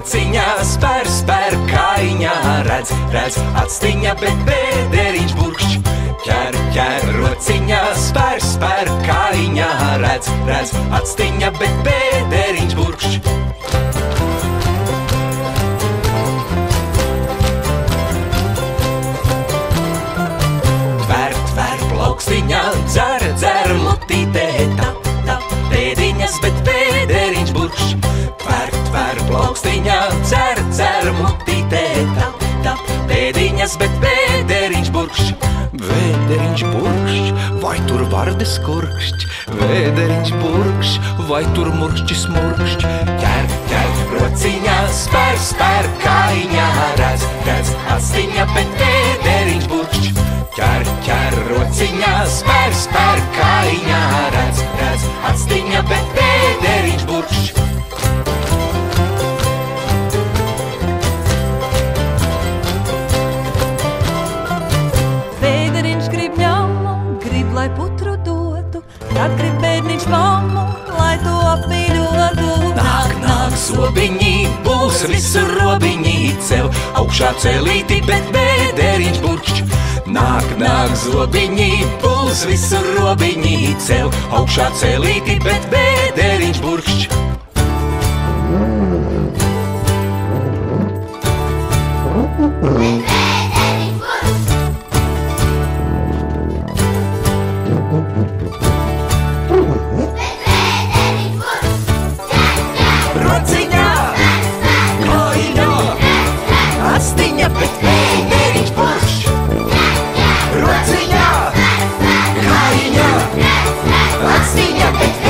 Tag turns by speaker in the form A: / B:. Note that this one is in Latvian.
A: rociņā spēr kājiņā, redz atstiņa, bet bēderiņš burkšķ. Ķer rociņā spēr kājiņā, redz atstiņa, bet bēderiņš burkšķ. Tver plaukstiņā, dzer mutītē, tap, pēdiņas, bet bēderiņš burkšķ. Tver plaukstiņā, dzer mutītē, tap, pēdiņas, bet bēderiņš burkšķ. Vēderiņš burkšķ, vai tur vardes kurkšķ? Vēderiņš burkšķ, vai tur murkšķis murkšķ? Ķer rociņā, spēr kājiņā, redz atstiņa, bet vēderiņš burkšķ. Ķer rociņā, spēr kājiņā, redz atstiņa, bet vēderiņš burkšķ.
B: Lai putru dotu, tad grib bērniņš mammu, lai to apmīļotu.
A: Nāk zobiņi, būs visur robiņi, ceļ augšā celīti, bet bēderiņš burkšķ. Nāk zobiņi, būs visur robiņi, ceļ augšā celīti, bet bēderiņš burkšķ. Rociņā, kājiņā, atstiņa, bet bēderiņš burkšķ. Rociņā, kājiņā, atstiņa, bet